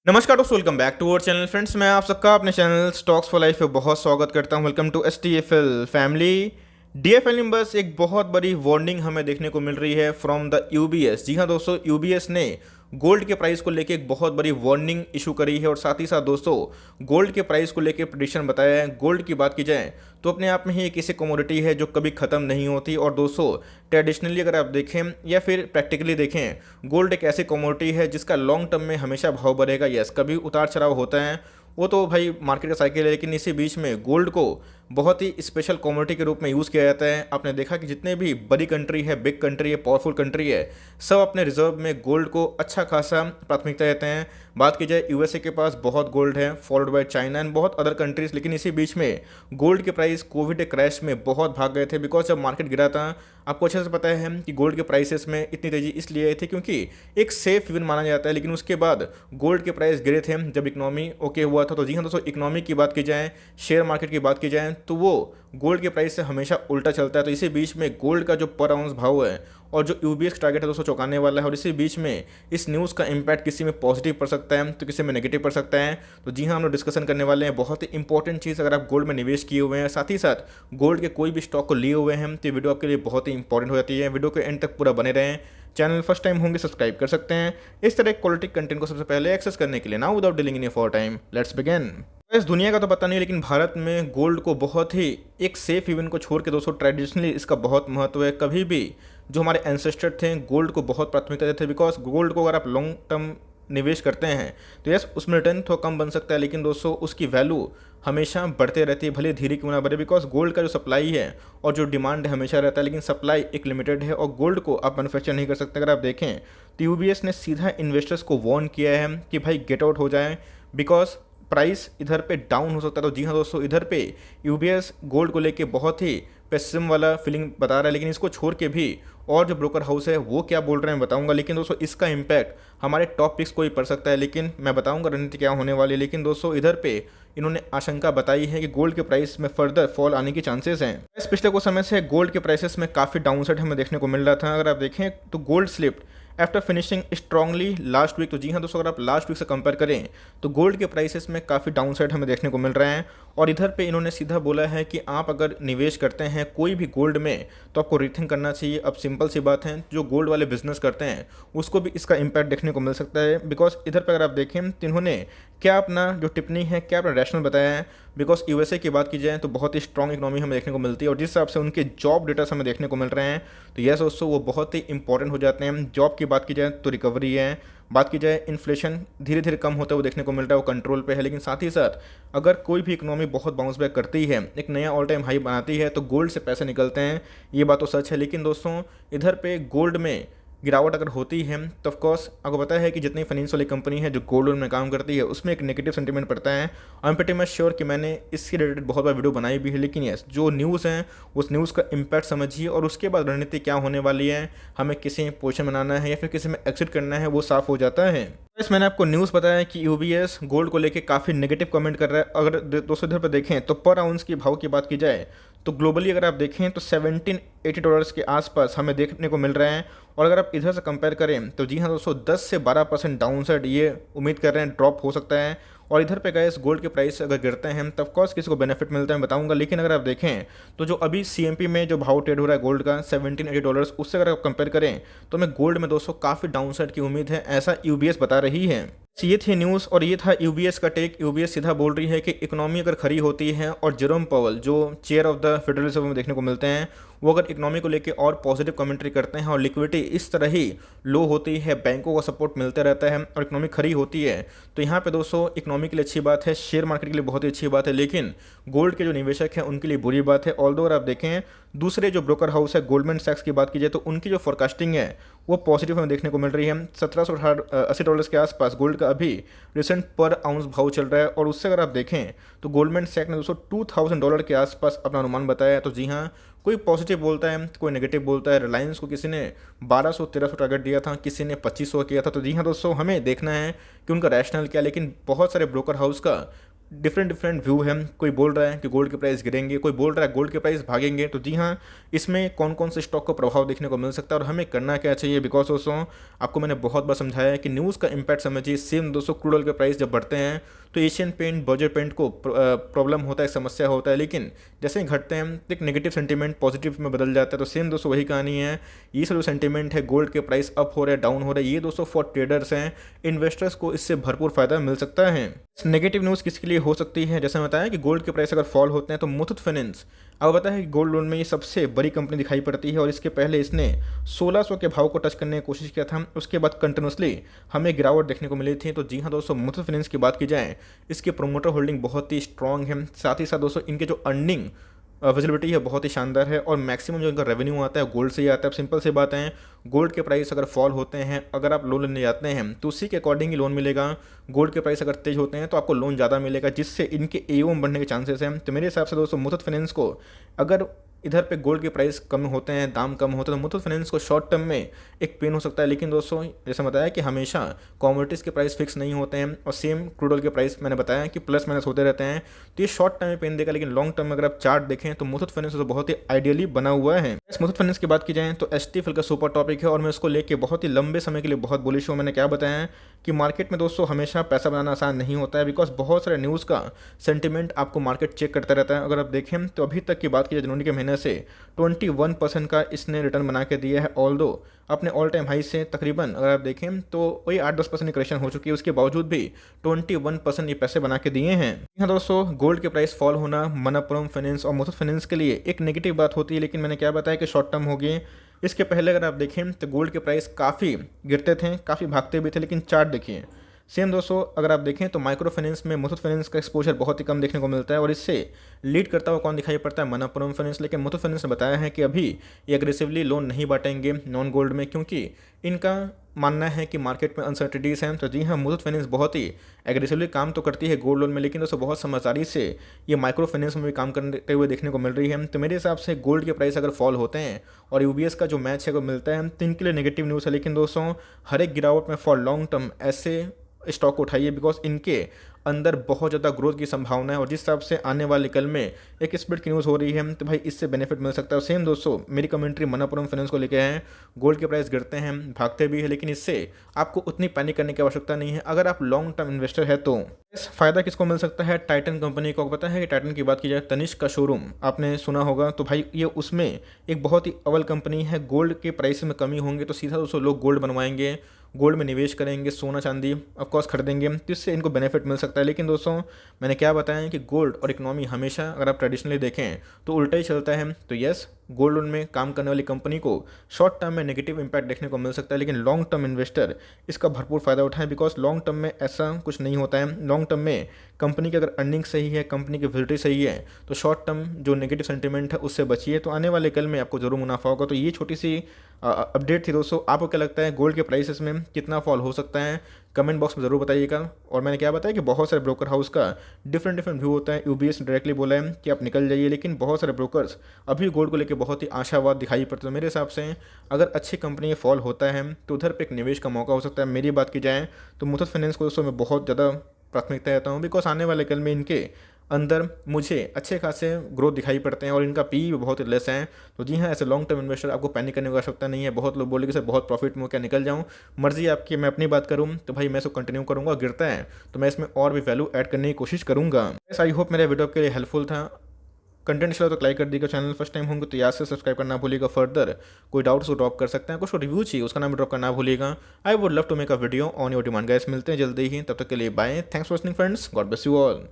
नमस्कार दोस्तों, welcome back to our channel friends. मैं आप सबका अपने चैनल स्टॉक्स फॉर लाइफ पे बहुत स्वागत करता हूं। Welcome to STFL family. DFL members, एक बहुत बड़ी वार्निंग हमें देखने को मिल रही है फ्रॉम द UBS। जी हां दोस्तों, UBS ने गोल्ड के प्राइस को लेके एक बहुत बड़ी वार्निंग इशू करी है और साथ ही साथ दोस्तों गोल्ड के प्राइस को लेके प्रेडिक्शन बताया है। गोल्ड की बात की जाए तो अपने आप में ही एक ऐसी कमोडिटी है जो कभी ख़त्म नहीं होती। और दोस्तों ट्रेडिशनली अगर आप देखें या फिर प्रैक्टिकली देखें, गोल्ड एक ऐसी कमोडिटी है जिसका लॉन्ग टर्म में हमेशा भाव बढ़ेगा। यस, कभी उतार चढ़ाव होता है, वो तो भाई मार्केट का साइकिल है, लेकिन इसी बीच में गोल्ड को बहुत ही स्पेशल कमोडिटी के रूप में यूज़ किया जाता है। आपने देखा कि जितने भी बड़ी कंट्री है, बिग कंट्री है, पावरफुल कंट्री है, सब अपने रिजर्व में गोल्ड को अच्छा खासा प्राथमिकता देते हैं। बात की जाए USA के पास बहुत गोल्ड है, फॉलोड बाय चाइना एंड बहुत अदर कंट्रीज। लेकिन इसी बीच में गोल्ड के प्राइस कोविड क्रैश में बहुत भाग गए थे, बिकॉज जब मार्केट गिरा था, आपको अच्छे से पता है कि गोल्ड के प्राइसेस में इतनी तेजी इसलिए आई थी क्योंकि एक सेफ हेवन माना जाता है। लेकिन उसके बाद गोल्ड के प्राइस गिरे थे जब इकोनॉमी ओके हुआ था। तो जी हाँ दोस्तों, इकोनॉमी की बात की जाए, शेयर मार्केट की बात की जाए, तो वो गोल्ड के प्राइस से हमेशा उल्टा चलता है। तो इसी बीच में गोल्ड का जो पर आउंस भाव है और जो UBS टारगेट है दोस्तों चौंकाने वाला है। और इसी बीच में इस न्यूज़ का इम्पैक्ट किसी में पॉजिटिव पड़ सकता है तो किसी में नेगेटिव पड़ सकता है। तो जी हाँ, हम लोग डिस्कशन करने वाले हैं बहुत ही इंपॉर्टेंट चीज़। अगर आप गोल्ड में निवेश किए हुए हैं, साथ ही साथ गोल्ड के कोई भी स्टॉक को लिए हुए हैं, तो वीडियो आपके लिए बहुत ही इंपॉर्टेंट हो जाती है। वीडियो के एंड तक पूरा बने रहें। चैनल फर्स्ट टाइम होंगे सब्सक्राइब कर सकते हैं इस तरह क्वालिटी कंटेंट को सबसे पहले एक्सेस करने के लिए। Now without dealing in for time, let's begin. इस दुनिया का तो पता नहीं, लेकिन भारत में गोल्ड को बहुत ही एक सेफ इवेंट को छोड़ के दोस्तों ट्रेडिशनली इसका बहुत महत्व है। कभी भी जो हमारे एंसेस्टर थे गोल्ड को बहुत प्राथमिकता देते थे, बिकॉज गोल्ड को अगर आप लॉन्ग टर्म निवेश करते हैं तो यस उसमें रिटर्न थोड़ा कम बन सकता है, लेकिन दोस्तों उसकी वैल्यू हमेशा बढ़ते रहती है, भले धीरे क्यों ना बढ़े। बिकॉज गोल्ड का जो सप्लाई है और जो डिमांड है हमेशा रहता है, लेकिन सप्लाई एक लिमिटेड है और गोल्ड को आप मैन्युफैक्चर नहीं कर सकते। अगर आप देखें तो UBS ने सीधा इन्वेस्टर्स को वार्न किया है कि भाई गेट आउट हो जाए, बिकॉज प्राइस इधर पे डाउन हो सकता है। तो जी हाँ दोस्तों, इधर पे UBS गोल्ड को लेके बहुत ही पेसिम वाला फीलिंग बता रहा है। लेकिन इसको छोड़ के भी और जो ब्रोकर हाउस है वो क्या बोल रहे हैं बताऊंगा। लेकिन दोस्तों इसका इम्पैक्ट हमारे टॉप पिक्स को ही पड़ सकता है, लेकिन मैं बताऊंगा रणनीति क्या होने वाली है। लेकिन दोस्तों इधर पे इन्होंने आशंका बताई है कि गोल्ड के प्राइस में फर्दर फॉल आने की चांसेस हैं। इस पिछले कुछ समय से गोल्ड के प्राइसेस में काफ़ी डाउनसाइड हमें देखने को मिल रहा था। अगर आप देखें तो gold slipped after finishing strongly last week. तो जी हाँ दोस्तों, अगर आप लास्ट वीक से कंपेयर करें तो गोल्ड के प्राइसेस में काफ़ी डाउनसाइड हमें देखने को मिल रहे हैं। और इधर पे इन्होंने सीधा बोला है कि आप अगर निवेश करते हैं कोई भी गोल्ड में तो आपको रीथिंक करना चाहिए। अब सिंपल सी बात है, जो गोल्ड वाले बिजनेस करते हैं उसको भी इसका इम्पैक्ट देखने को मिल सकता है। बिकॉज इधर पर अगर आप देखें तो इन्होंने क्या अपना जो टिप्पणी है, क्या अपना रैशनल बताया है। बिकॉज USA की बात की जाए तो बहुत ही स्ट्रॉन्ग इकोनॉमी हमें देखने को मिलती है और जिस हिसाब से उनके जॉब डेटास हमें देखने को मिल रहे हैं तो यस दोस्तों वो बहुत ही इंपॉर्टेंट हो जाते हैं। जॉब की बात की जाए तो रिकवरी है, बात की जाए इन्फ्लेशन धीरे धीरे कम होता है वो देखने को मिल रहा है, वो कंट्रोल पे है। लेकिन साथ ही साथ अगर कोई भी इकोनॉमी बहुत बाउंस बैक करती है, एक नया ऑल टाइम हाई बनाती है, तो गोल्ड से पैसे निकलते हैं, ये बात तो सच है। लेकिन दोस्तों इधर पे गोल्ड में गिरावट अगर होती है तो ऑफकोर्स आपको पता है कि जितनी फाइनेंस वाली कंपनी है जो गोल्ड लोन में काम करती है उसमें एक नेगेटिव सेंटीमेंट पड़ता है। I am pretty much sure कि मैंने इससे रिलेटेड बहुत बार वीडियो बनाई भी है। लेकिन यस, जो न्यूज़ है उस न्यूज़ का इम्पैक्ट समझिए और उसके बाद रणनीति क्या होने वाली है, हमें किसी पोजीशन बनाना है या फिर किसी में एग्जिट करना है, वो साफ हो जाता है। इस मैंने आपको न्यूज़ बताया कि UBS गोल्ड को लेके काफ़ी नेगेटिव कमेंट कर रहा है। अगर दोस्तों इधर पर देखें तो पर आउंस की भाव की बात की जाए तो ग्लोबली अगर आप देखें तो $1780 के आसपास हमें देखने को मिल रहे हैं। और अगर आप इधर से कंपेयर करें तो जी हाँ दोस्तों 10 से 12% डाउनसाइड ये उम्मीद कर रहे हैं ड्रॉप हो सकता है। और इधर पे गैस गोल्ड के प्राइस अगर गिरते हैं तो ऑफकोर्स किसी को बेनिफिट मिलता है बताऊंगा। लेकिन अगर आप देखें तो जो अभी CMP में जो भाव ट्रेड हो रहा है गोल्ड का $1780, उससे अगर आप कंपेयर करें तो हमें गोल्ड में दोस्तों काफ़ी डाउनसाइड की उम्मीद है, ऐसा UBS बता रही है। ये थी न्यूज़ और ये था UBS का टेक। UBS सीधा बोल रही है कि इकोनॉमी अगर खरी होती है और जेरोम पॉवल जो chair of the federal reserve में देखने को मिलते हैं वो अगर इकोनॉमी को लेके और पॉजिटिव कमेंट्री करते हैं और लिक्विडिटी इस तरह ही लो होती है, बैंकों का सपोर्ट मिलता रहता है और इकोनॉमी खरी होती है, तो यहाँ पे दोस्तों इकोनॉमी के लिए अच्छी बात है, शेयर मार्केट के लिए बहुत ही अच्छी बात है। लेकिन गोल्ड के जो निवेशक हैं उनके लिए बुरी बात है। ऑल्दो अगर आप देखें दूसरे जो ब्रोकर हाउस है गोल्डमैन सैक्स की बात की जाए तो उनकी जो फोरकास्टिंग है वो पॉजिटिव हमें देखने को मिल रही है। $1780 के आसपास गोल्ड का अभी रिसेंट पर आउंस भाव चल रहा है। और उससे अगर आप देखें तो गोल्डमैन सैक्स ने दोस्तों $2000 के आसपास अपना अनुमान बताया है। तो जी हाँ, कोई पॉजिटिव बोलता है, कोई नेगेटिव बोलता है। रिलायंस को किसी ने 1200-1300 टारगेट दिया था, किसी ने 2500 किया था। तो जी हाँ दोस्तों, हमें देखना है कि उनका रैशनल क्या है। लेकिन बहुत सारे ब्रोकर हाउस का डिफरेंट डिफरेंट व्यू है। कोई बोल रहा है कि गोल्ड के प्राइस गिरेंगे, कोई बोल रहा है गोल्ड के प्राइस भागेंगे। तो जी हाँ, इसमें कौन कौन से स्टॉक को प्रभाव देखने को मिल सकता है और हमें करना क्या चाहिए। बिकॉज दोस्तों आपको मैंने बहुत बार समझाया है कि न्यूज़ का इम्पैक्ट समझिए। सेम दोस्तों क्रूड ऑयल के प्राइस जब बढ़ते हैं तो एशियन पेंट, बर्जर पेंट को प्रॉब्लम होता है, समस्या होता है, लेकिन जैसे ही घटते हैं तो एक नेगेटिव सेंटीमेंट पॉजिटिव में बदल जाता है। तो सेम दोस्तों वही कहानी है। ये सब जो सेंटीमेंट है, गोल्ड के प्राइस अप हो रहे हैं, डाउन हो रहे हैं, ये दोस्तों फॉर ट्रेडर्स हैं, इन्वेस्टर्स को इससे भरपूर फायदा मिल सकता है। नेगेटिव न्यूज़ किसके लिए हो सकती है, जैसे मैं बताया कि गोल्ड के प्राइस अगर फॉल होते हैं तो मुथूट फाइनेंस, अब बताया कि गोल्ड लोन में ये सबसे बड़ी कंपनी दिखाई पड़ती है और इसके पहले इसने 1600 के भाव को टच करने की कोशिश किया था। उसके बाद कंटिन्यूसली हमें गिरावट देखने को मिली थी। तो जी हाँ दोस्तों, मुथूट फाइनेंस की बात की जाए, इसके प्रोमोटर होल्डिंग बहुत ही स्ट्रांग है। साथ ही साथ दोस्तों इनके जो अर्निंग विजिबिलिटी है बहुत ही शानदार है और मैक्सिमम जो इनका रेवेन्यू आता है गोल्ड से ही आता है। अब सिंपल सी बात है, गोल्ड के प्राइस अगर फॉल होते हैं, अगर आप लोन लेने जाते हैं तो उसी के अकॉर्डिंग ही लोन मिलेगा। गोल्ड के प्राइस अगर तेज होते हैं तो आपको लोन ज़्यादा मिलेगा, जिससे इनके एओएम बढ़ने के चांसेस हैं। तो मेरे हिसाब से दोस्तों मुथूट फाइनेंस को अगर इधर पे गोल्ड के प्राइस कम होते हैं, दाम कम होते हैं, तो मुथूट फाइनेंस को शॉर्ट टर्म में एक पेन हो सकता है। लेकिन दोस्तों जैसे बताया कि हमेशा कमोडिटीज़ के प्राइस फिक्स नहीं होते हैं और सेम क्रूड ऑयल के प्राइस मैंने बताया कि प्लस माइनस होते रहते हैं। तो ये शॉर्ट टर्म में पेन देगा, लेकिन लॉन्ग टर्म में अगर आप चार्ट देखें तो मुथूट फाइनेंस तो बहुत ही आइडियली बना हुआ है। इस मुथूट फाइनेंस की बात की जाए तो एसटीएफएल का सुपर टॉपिक है और मैं उसको लेके बहुत ही लंबे समय के लिए बहुत बुलिश हूँ। मैंने क्या बताया कि मार्केट में दोस्तों हमेशा पैसा बनाना आसान नहीं होता है, बिकॉज बहुत सारे न्यूज़ का सेंटिमेंट आपको मार्केट चेक करता रहता है। अगर आप देखें तो अभी तक की बात की जाए जनवरी के महीने से 21% का इसने रिटर्न बना के दिया है। ऑल दो अपने ऑल टाइम हाई से तकरीबन अगर आप देखें तो वही 8-10% की करेक्शन हो चुकी है, उसके बावजूद भी 21% ये पैसे बना के दिए हैं। हाँ दोस्तों, गोल्ड के प्राइस फॉल होना मनप्पुरम फाइनेंस और मुथूट फाइनेंस के लिए एक नेगेटिव बात होती है, लेकिन मैंने क्या बताया कि शॉर्ट टर्म होगी। इसके पहले अगर आप देखें तो गोल्ड के प्राइस काफ़ी गिरते थे, काफ़ी भागते भी थे, लेकिन चार्ट देखिए सेम दोस्तों। अगर आप देखें तो माइक्रो फाइनेंस में मुथूट फाइनेंस का एक्सपोजर बहुत ही कम देखने को मिलता है और इससे लीड करता हुआ कौन दिखाई पड़ता है, मनप्पुरम फाइनेंस। लेकिन मुथूट फाइनेंस ने बताया है कि अभी ये एग्रेसिवली लोन नहीं बांटेंगे नॉन गोल्ड में, क्योंकि इनका मानना है कि मार्केट में अनसर्टिटीज़ हैं। तो जी हाँ, मुथूट फाइनेंस बहुत ही एग्रेसिवली काम तो करती है गोल्ड लोन में, लेकिन दोस्तों बहुत समझदारी से ये माइक्रो फाइनेंस में भी काम करते हुए देखने को मिल रही है। तो मेरे हिसाब से गोल्ड के प्राइस अगर फॉल होते हैं और यूबीएस का जो मैच है वो मिलता है तो इनके लिए नेगेटिव न्यूज़ है। लेकिन दोस्तों हर एक गिरावट में फॉर लॉन्ग टर्म ऐसे स्टॉक उठाइए, बिकॉज इनके अंदर बहुत ज़्यादा ग्रोथ की संभावना है और जिस हिसाब से आने वाले कल में एक स्प्लिट की न्यूज़ हो रही है तो भाई इससे बेनिफिट मिल सकता है। सेम दोस्तों मेरी कमेंट्री मनप्पुरम फाइनेंस को लेके है। गोल्ड के प्राइस गिरते हैं, भागते भी है, लेकिन इससे आपको उतनी पैनिक करने की आवश्यकता नहीं है अगर आप लॉन्ग टर्म इन्वेस्टर है तो। इस फायदा किसको मिल सकता है, टाइटन कंपनी को। पता है कि टाइटन की बात की जाए, तनिष्क का शोरूम आपने सुना होगा, तो भाई ये उसमें एक बहुत ही अव्वल कंपनी है। गोल्ड के प्राइस में कमी होंगे तो सीधा दोस्तों लोग गोल्ड बनवाएंगे, गोल्ड में निवेश करेंगे, सोना चांदी ऑफकोर्स खरीदेंगे, तो इससे इनको बेनिफिट मिल सकता है। लेकिन दोस्तों मैंने क्या बताया कि गोल्ड और इकोनॉमी हमेशा अगर आप ट्रेडिशनली देखें तो उल्टा ही चलता है। तो यस, गोल्ड लोन में काम करने वाली कंपनी को शॉर्ट टर्म में नेगेटिव इंपैक्ट देखने को मिल सकता है, लेकिन लॉन्ग टर्म इन्वेस्टर इसका भरपूर फायदा उठाएं, बिकॉज लॉन्ग टर्म में ऐसा कुछ नहीं होता है। लॉन्ग टर्म में कंपनी की अगर अर्निंग सही है, कंपनी की विजिबिलिटी सही है, तो शॉर्ट टर्म जो नेगेटिव सेंटीमेंट है उससे बचिए, तो आने वाले कल में आपको जरूर मुनाफा होगा। तो ये छोटी सी अपडेट थी दोस्तों। आपको क्या लगता है गोल्ड के प्राइसेस में कितना फॉल हो सकता है, कमेंट बॉक्स में ज़रूर बताइएगा। और मैंने क्या बताया कि बहुत सारे ब्रोकर हाउस का डिफरेंट व्यू होता है। यूबीएस ने डायरेक्टली बोला है कि आप निकल जाइए, लेकिन बहुत सारे ब्रोकर्स अभी गोल्ड को लेकर बहुत ही आशावाद दिखाई पड़ते हैं। मेरे हिसाब से अगर अच्छी कंपनी फॉल होता है तो उधर पे एक निवेश का मौका हो सकता है। मेरी बात की जाए तो मुथूट फाइनेंस को दोस्तों मैं बहुत ज़्यादा प्राथमिकता देता हूँ, बिकॉज आने वाले कल में इनके अंदर मुझे अच्छे खासे ग्रोथ दिखाई पड़ते हैं और इनका पी भी बहुत लेस है। तो जी हाँ, ऐसे लॉन्ग टर्म इन्वेस्टर आपको पैनिक करने की आवश्यकता नहीं है। बहुत लोग बोले कि सर बहुत प्रॉफिट में क्या निकल जाऊँ, मर्जी आपकी। मैं अपनी बात करूँ तो भाई मैं इसको कंटिन्यू करूँगा, गिरता है तो मैं इसमें और भी वैल्यू ऐड करने की कोशिश करूँगा। आई होप मेरा वीडियो आपके लिए हेल्पफुल था। कंटेंट चला तो लाइक कर दीजिएगा, चैनल फर्स्ट टाइम होंगे तो याद से सब्सक्राइब करना भूलिएगा। फर्दर कोई डाउट्स को ड्रॉप कर सकते हैं, कुछ रिव्यू चाहिए उसका नाम ड्रॉप करना भूलिएगा। I would love to make a video on your demand guys. मिलते हैं जल्दी ही, तब तक के लिए bye. Thanks for listening friends, God bless you all.